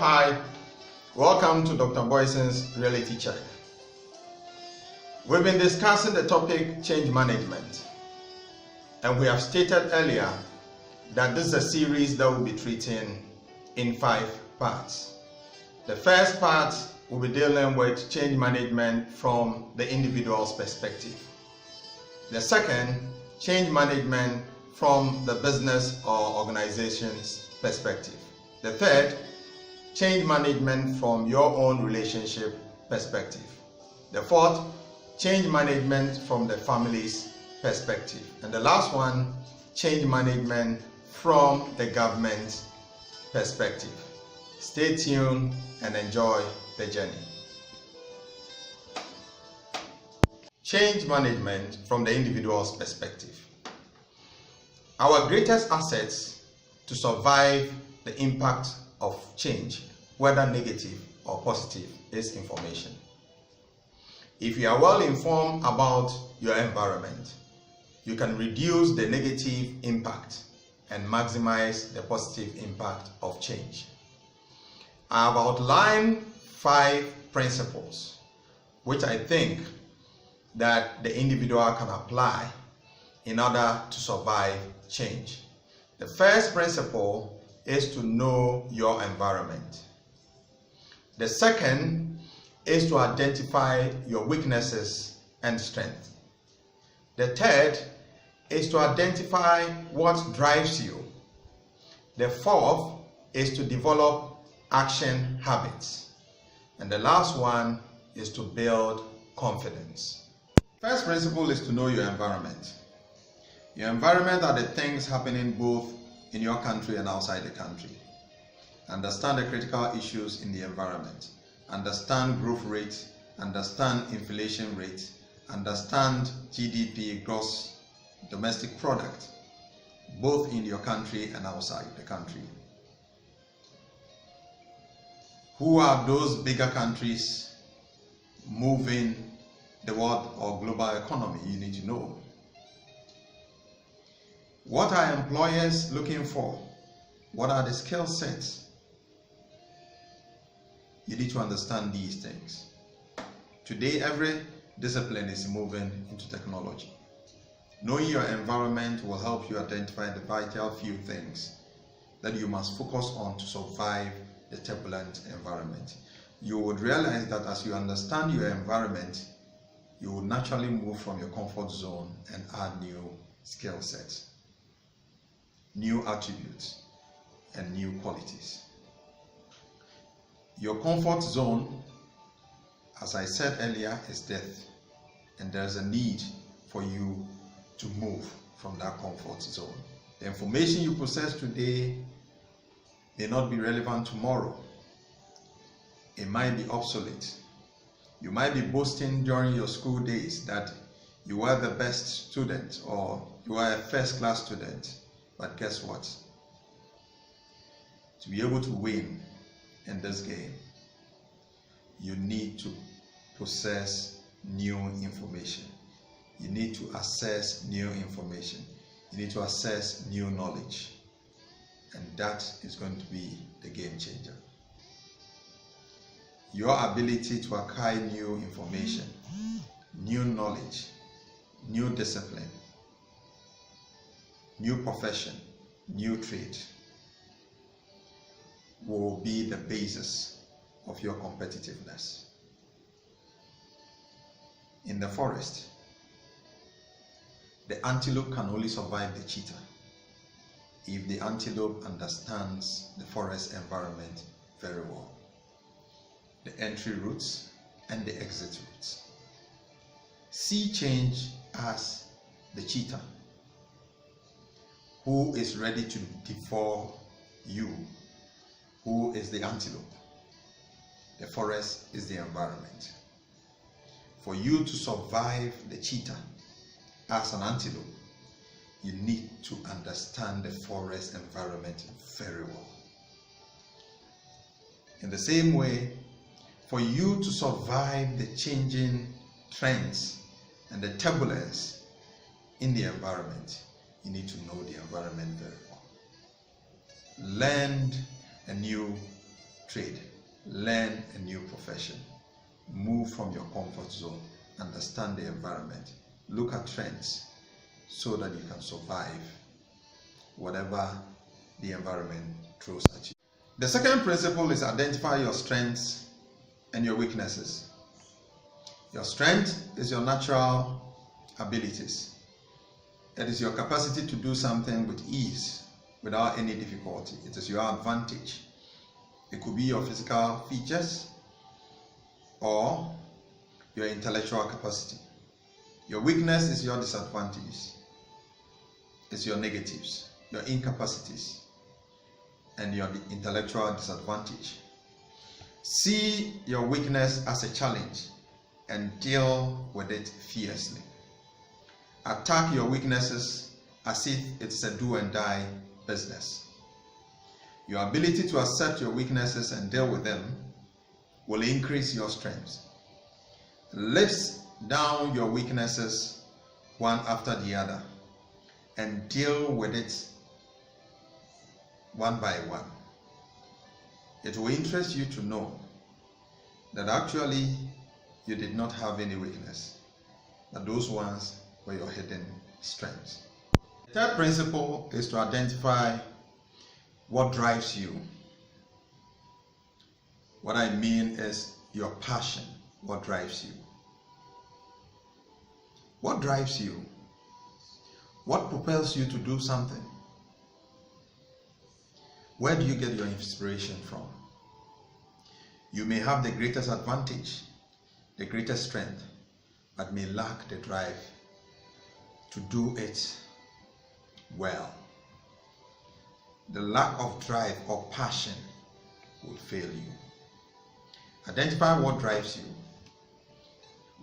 Hi, welcome to Dr. Boyson's Reality Check. We've been discussing the topic change management, and we have stated earlier that this is a series that we'll be treating in 5 parts. The first part will be dealing with change management from the individual's perspective. The second, change management from the business or organization's perspective. The third, change management from your own relationship perspective. The fourth, change management from the family's perspective. And the last one, change management from the government's perspective. Stay tuned and enjoy the journey. Change management from the individual's perspective. Our greatest assets to survive the impact of change, whether negative or positive, is information. If you are well informed about your environment, you can reduce the negative impact and maximize the positive impact of change. I have outlined 5 principles which I think that the individual can apply in order to survive change. The first principle is to know your environment. The second is to identify your weaknesses and strengths. The third is to identify what drives you. The fourth is to develop action habits. And the last one is to build confidence. First principle is to know your environment. Your environment are the things happening both in your country and outside the country. Understand the critical issues in the environment. Understand growth rate, understand inflation rate, understand GDP, gross domestic product, both in your country and outside the country. Who are those bigger countries moving the world or global economy? You need to know. What are employers looking for? What are the skill sets? You need to understand these things. Today, every discipline is moving into technology. Knowing your environment will help you identify the vital few things that you must focus on to survive the turbulent environment. You would realize that as you understand your environment, you will naturally move from your comfort zone and add new skill sets, new attributes, and new qualities. Your comfort zone, as I said earlier, is death, and there's a need for you to move from that comfort zone. The information you possess today may not be relevant tomorrow. It might be obsolete. You might be boasting during your school days that you were the best student or you were a first-class student. But guess what? To be able to win in this game, you need to possess new information. You need to access new information. You need to access new knowledge. And that is going to be the game changer. Your ability to acquire new information, new knowledge, new discipline, new profession, new trade will be the basis of your competitiveness. In the forest, the antelope can only survive the cheetah if the antelope understands the forest environment very well, the entry routes and the exit routes. See change as the cheetah, who is ready to devour you, who is the antelope. The forest is the environment. For you to survive the cheetah as an antelope, you need to understand the forest environment very well. In the same way, for you to survive the changing trends and the turbulence in the environment, you need to know the environment very well. Learn a new trade, learn a new profession, move from your comfort zone, understand the environment, look at trends so that you can survive whatever the environment throws at you. The second principle is identify your strengths and your weaknesses. Your strength is your natural abilities. It is your capacity to do something with ease without any difficulty. It is your advantage. It could be your physical features or your intellectual capacity. Your weakness is your disadvantages. It's your negatives, your incapacities, and your intellectual disadvantage. See your weakness as a challenge and deal with it fiercely. Attack your weaknesses as if it's a do and die business. Your ability to accept your weaknesses and deal with them will increase your strength. List down your weaknesses one after the other and deal with it one by one. It will interest you to know that actually you did not have any weakness, but those ones were your hidden strengths. The third principle is to identify what drives you. What I mean is your passion. What drives you? What drives you? What propels you to do something? Where do you get your inspiration from? You may have the greatest advantage, the greatest strength, but may lack the drive to do it well. The lack of drive or passion will fail you. Identify what drives you.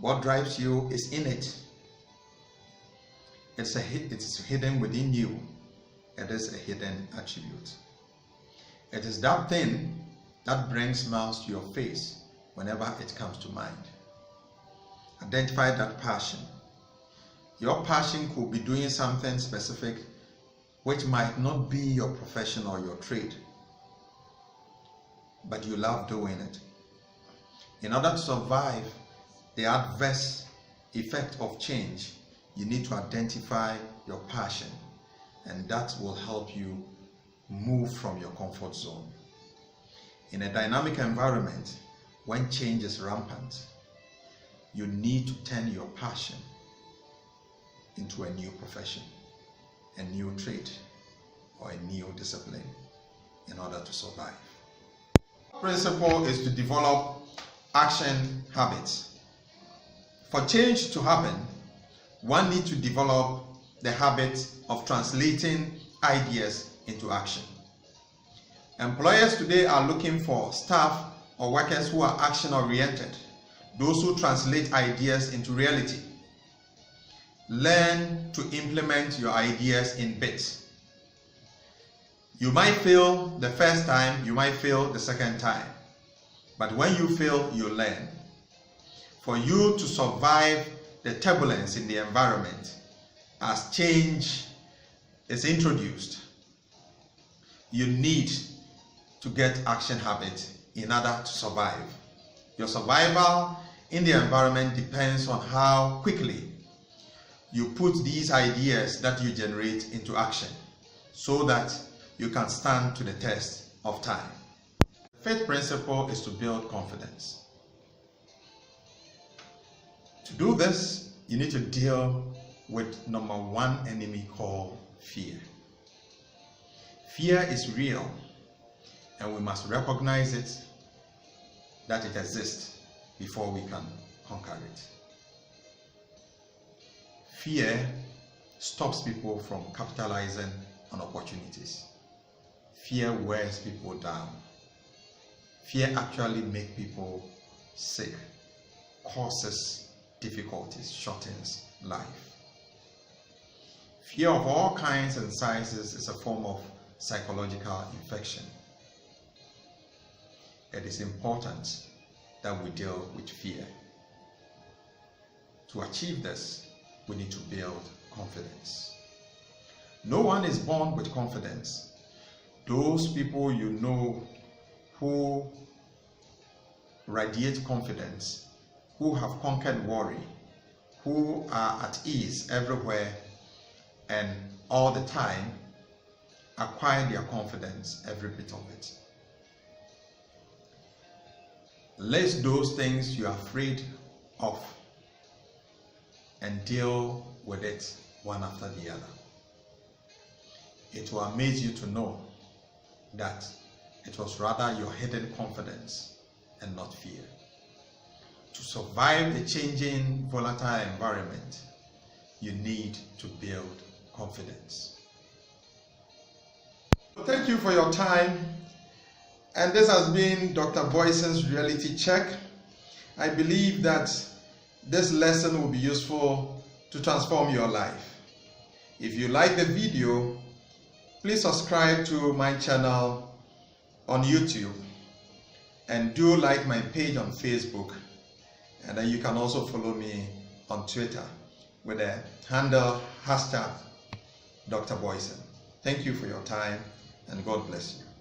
What drives you is innate. It's hidden within you. It is a hidden attribute. It is that thing that brings smiles to your face whenever it comes to mind. Identify that passion. Your passion could be doing something specific which might not be your profession or your trade, but you love doing it. In order to survive the adverse effect of change, you need to identify your passion, and that will help you move from your comfort zone. In a dynamic environment, when change is rampant, you need to turn your passion into a new profession, a new trade, or a new discipline in order to survive. The principle is to develop action habits. For change to happen, one needs to develop the habit of translating ideas into action. Employers today are looking for staff or workers who are action-oriented, those who translate ideas into reality. Learn to implement your ideas in bits. You might fail the first time, you might fail the second time, but when you fail, you learn. For you to survive the turbulence in the environment as change is introduced, you need to get action habits in order to survive. Your survival in the environment depends on how quickly you put these ideas that you generate into action so that you can stand to the test of time. The fifth principle is to build confidence. To do this, you need to deal with number one enemy called fear. Fear is real, and we must recognize it, that it exists, before we can conquer it. Fear stops people from capitalizing on opportunities. Fear wears people down. Fear actually makes people sick, causes difficulties, shortens life. Fear of all kinds and sizes is a form of psychological infection. It is important that we deal with fear. To achieve this, we need to build confidence. No one is born with confidence. Those people you know who radiate confidence, who have conquered worry, who are at ease everywhere and all the time, acquire their confidence, every bit of it. List those things you are afraid of and deal with it one after the other. It will amaze you to know that it was rather your hidden confidence and not fear. To survive the changing, volatile environment, you need to build confidence. Thank you for your time. And this has been Dr. Boyson's Reality Check. I believe that this lesson will be useful to transform your life. If you like the video, please subscribe to my channel on YouTube and do like my page on Facebook. And then you can also follow me on Twitter with the handle #Dr. Boyson. Thank you for your time and God bless you.